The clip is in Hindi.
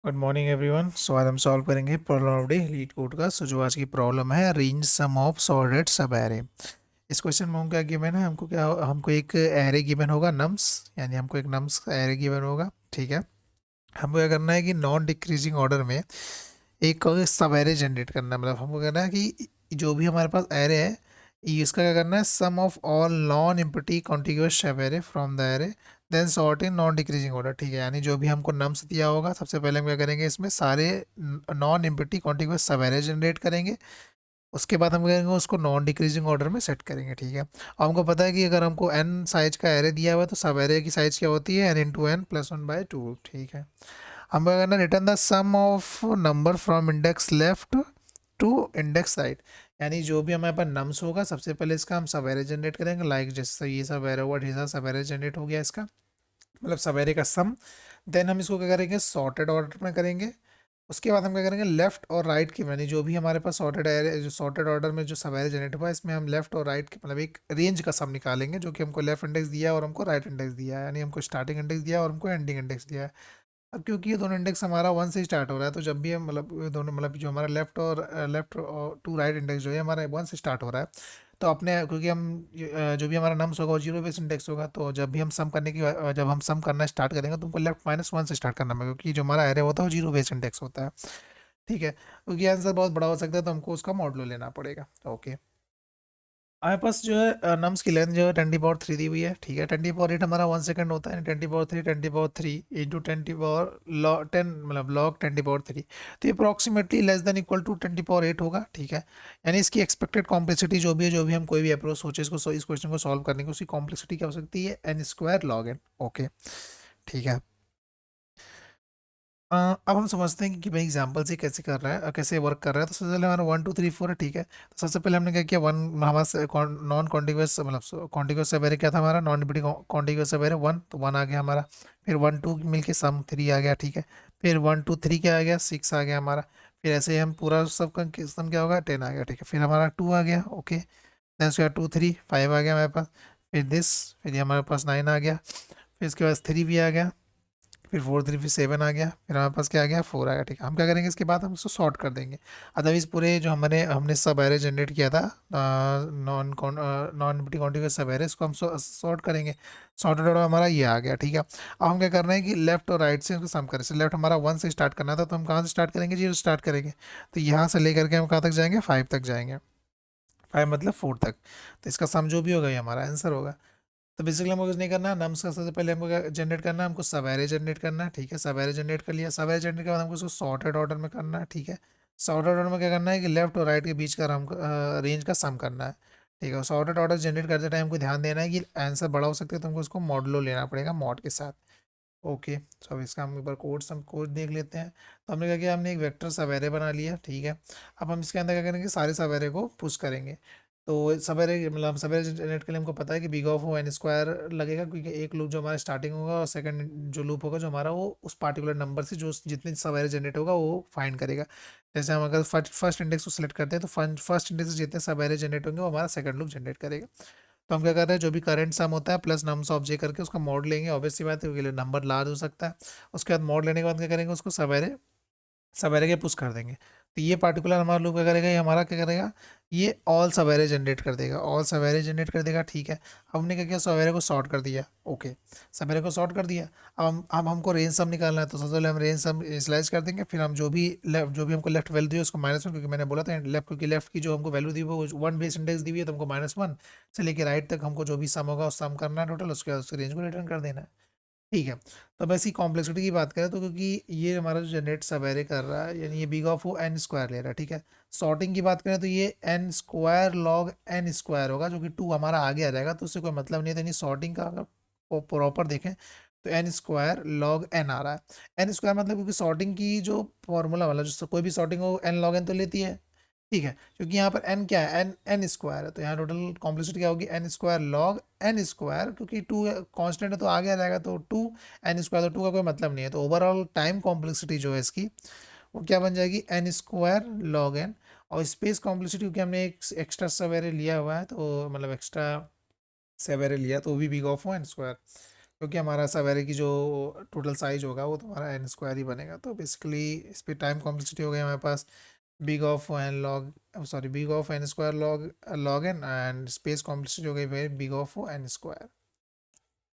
Good morning everyone. सो आज हम सॉल्व करेंगे problem of day leet code का। सो जो आज की प्रॉब्लम है, अरेंज सम ऑफ सॉर्टेड सब एरे। इस क्वेश्चन में हमको क्या गिवन है, हमको एक एरे गिवन होगा नम्स, यानी हमको एक नम्स का एरे गिवन होगा। ठीक है, हमको क्या करना है कि नॉन डिक्रीजिंग ऑर्डर में एक सब एरे जनरेट करना है। मतलब हमको करना है कि जो भी हमारे पास एरे है, इसका क्या करना है, sum of all non empty contiguous sub array from the array then sort in non decreasing order. ठीक है, यानी जो भी हमको नम्स दिया होगा, सबसे पहले हम क्या करेंगे, इसमें सारे non empty contiguous sub array generate करेंगे। उसके बाद हम करेंगे उसको नॉन डिक्रीजिंग ऑर्डर में सेट करेंगे। ठीक है, और हमको पता है कि अगर हमको एन साइज का एरे दिया हुआ है तो सब एरे की साइज क्या होती है, N into N plus one by two. ठीक है, हम क्या करना, return the sum of number from index left to index right. यानी जो भी हमारे पास नम्स होगा, सबसे पहले इसका हम सब एरे जनरेट करेंगे। लाइक जैसे ये सब एरे हुआ, ढेर सब एरे जनरेट हो गया इसका, मतलब सब एरे का सम। देन हम इसको क्या करेंगे, सॉर्टेड ऑर्डर में करेंगे। उसके बाद हम क्या करेंगे, लेफ्ट और राइट की, यानी जो भी हमारे पास सॉर्टेड एरे, जो सॉर्टेड ऑर्डर में जो सब एरे जनरेट हुआ है, इसमें हम लेफ्ट और राइट के मतलब एक रेंज का सम निकालेंगे, जो कि हमको लेफ्ट इंडेक्स दिया है और हमको राइट इंडेक्स दिया है। यानी हमको स्टार्टिंग इंडेक्स दिया है और हमको एंडिंग इंडेक्स दिया है। अब क्योंकि ये दोनों इंडेक्स हमारा वन से स्टार्ट हो रहा है, तो जब भी हम मतलब ये दोनों मतलब जो हमारा लेफ्ट और टू राइट इंडेक्स जो है हमारा वन से स्टार्ट हो रहा है, तो अपने क्योंकि हम जो भी हमारा नम्स होगा वो जीरो बेस इंडेक्स होगा, तो जब भी हम सम करने की जब हम सम करना स्टार्ट करेंगे तो हमको लेफ्ट माइनस वन से स्टार्ट करना है, क्योंकि जो हमारा एरे होता है वो जीरो बेस इंडेक्स होता है। ठीक है, क्योंकि आंसर बहुत बड़ा हो सकता है तो हमको उसका मॉडल लेना पड़ेगा। ओके, हमारे पास जो है नम्स की लेंथ जो है 10 पावर 3 दी हुई है। ठीक है, 10 पावर 8 हमारा 1 सेकंड होता है, 10 power 3 10 power 3 into 10 power log 10 मतलब लॉग 10 पावर 3, तो ये approximately less than equal to 20 power 8 होगा। ठीक है, यानी इसकी एक्सपेक्टेड कॉम्प्लेक्सिटी जो भी है, जो भी हम कोई भी अप्रोच सोचे इसको इस क्वेश्चन को सॉल्व करने की, उसकी कॉम्प्लेक्सिटी क्या हो सकती है, N square log N. Okay, ठीक है। अब हम समझते हैं कि भाई एग्जाम्पल से कैसे कर रहा है, कैसे वर्क कर रहा है। तो सबसे पहले हमारा 1 2 3 4 है। ठीक है, तो सबसे पहले हमने क्या किया, वन हमारा नॉन कॉन्टिग्यूअस मतलब कॉन्टिग्यूअस सब एरे क्या था हमारा, non empty contiguous sub array one, तो वन आ गया हमारा। फिर 1 2 मिलके सम 3 आ गया। ठीक है, फिर 1 2 3 क्या आ गया, 6 आ गया हमारा। फिर ऐसे ही हम पूरा सब का सम क्या होगा, 10 आ गया। ठीक है, फिर हमारा 2 आ गया। ओके, देन उसके बाद 2 3 5 आ गया हमारे पास। फिर दिस, फिर ये हमारे पास 9 आ गया। फिर इसके बाद 3 भी आ गया। फिर 4 3 फिर 7 आ गया। फिर हमारे पास क्या आ गया, 4 आ गया। ठीक है, हम क्या करेंगे, इसके बाद हम इसको सॉर्ट कर देंगे। अदरवाइज पूरे जो हमने हमने सब एरे जनरेट किया था, non empty contiguous sub array, इसको हम सॉर्ट करेंगे। सॉर्टेड ऑर्डर हमारा ये आ गया। ठीक है, अब हम क्या करना है कि लेफ्ट और राइट से इसको सम करें। लेफ्ट हमारा वन से स्टार्ट करना था, तो हम कहाँ से स्टार्ट करेंगे, जीरो स्टार्ट करेंगे। तो यहाँ से लेकर के हम कहाँ तक जाएंगे, 5 तक जाएंगे। 5 मतलब 4 तक। तो इसका सम जो भी होगा ये हमारा आंसर होगा। तो बेसिकली हमको कुछ नहीं करना, नम्स का सबसे पहले हमको क्या जनरेट करना है, हमको सब एरे जनरेट करना है। ठीक है, सब एरे जनरेट कर लिया। सब एरे जनरेट के बाद हमको उसको सॉर्टेड ऑर्डर में करना है। ठीक है, सॉर्टेड ऑर्डर में क्या करना है कि लेफ्ट और राइट के बीच का हमको रेंज का सम करना है। ठीक है, सॉर्टेड ऑर्डर जनरेट करते टाइम हमको ध्यान देना है कि आंसर बड़ा हो सकता है, तो हमको उसको मॉडलो लेना पड़ेगा मॉड के साथ। ओके, तो अब इसका हम एक बार कोड देख लेते हैं। तो हमने क्या किया, हमने एक वेक्टर सवेरे बना लिया। ठीक है, अब हम इसके अंदर क्या करेंगे, सारे सवेरे को पुश करेंगे। तो सवेरे मतलब सवेरे जनरेट के लिए हमको पता है कि big of O n square लगेगा, क्योंकि एक लूप जो हमारा स्टार्टिंग होगा और सेकंड जो लूप होगा जो हमारा, वो उस पार्टिकुलर नंबर से जो जितने सवेरे जनरेट होगा वो फाइंड करेगा। जैसे हम अगर फर्स्ट इंडेक्स को सिलेक्ट करते हैं, तो फर्स्ट इंडेक्स से जितने सवेरे जनरेट होंगे वो हमारा सेकंड लूप जनरेट करेगा। तो हम क्या कर रहे हैं, जो भी करंट सम होता है प्लस नम्स ऑफ जे करके उसका मॉड लेंगे। ऑब्वियसली बात है, क्योंकि नंबर लार्ज हो सकता है। उसके बाद मॉड लेने के बाद क्या करेंगे, उसको सवेरे सवेरे के पुश कर देंगे। तो ये पार्टिकुलर हमारा लूप क्या करेगा, ये हमारा क्या करेगा, ये ऑल सवेरे जनरेट कर देगा, ऑल सवेरे जनरेट कर देगा। ठीक है, अब हमने क्या किया, सवेरे को सॉर्ट कर दिया। ओके, सवेरे को सॉर्ट कर दिया। अब हमको रेंज सम निकालना है, तो सबसे पहले हम रेंज सम स्लाइस कर देंगे। फिर हम जो भी हमको लेफ्ट वैल्यू दी है उसको माइनस वन, क्योंकि मैंने बोला था लेफ्ट, क्योंकि लेफ्ट की जो हमको वैल्यू दी वो वन बेस इंडेक्स दी हुई है, तो हमको -1 से लेकर राइट तक हमको जो भी सम होगा उस सम करना है टोटल, उसके बाद उसके रेंज को रिटर्न कर देना है। ठीक है, तो अब ऐसी कॉम्प्लेक्सिटी की बात करें, तो क्योंकि ये हमारा जो जनरेट सवेरे कर रहा है, यानी ये बिग ऑफ वो एन स्क्वायर ले रहा है। ठीक है, सॉर्टिंग की बात करें तो ये n square log n square होगा, जो कि 2 हमारा आगे आ जाएगा, तो उससे कोई मतलब नहीं है। तो यानी सॉर्टिंग का अगर प्रॉपर देखें तो एन स्क्वायर लॉग एन आ रहा है। एन स्क्वायर मतलब, क्योंकि सॉर्टिंग की जो फॉर्मूला वाला जो कोई भी सॉर्टिंग हो एन लॉग एन तो लेती है। ठीक है, क्योंकि यहाँ पर एन क्या है, एन एन स्क्वायर है, तो यहाँ टोटल कॉम्प्लेक्सिटी क्या होगी, n square log n square, क्योंकि टू कांस्टेंट है तो आगे आ जाएगा, तो टू एन स्क्वायर, तो टू का कोई मतलब नहीं है। तो ओवरऑल टाइम कॉम्प्लेक्सिटी जो है इसकी, वो क्या बन जाएगी, एन स्क्वायर लॉग एन। और स्पेस कॉम्प्लेक्सिटी, क्योंकि हमने एक एक्स्ट्रा सवेरे लिया हुआ है, तो मतलब एक्स्ट्रा सवेरे लिया, तो वो भी बिग ऑफ एन स्क्वायर। क्योंकि हमारा सवेरे की जो टोटल साइज होगा वो तुम्हारा एन स्क्वायर ही बनेगा। तो बेसिकली इस पे टाइम कॉम्प्लेक्सिटी हो गई हमारे पास big of n log, sorry big of n square log log n, and space complexity हो गई भाई बिग ऑफ एन स्क्वायर।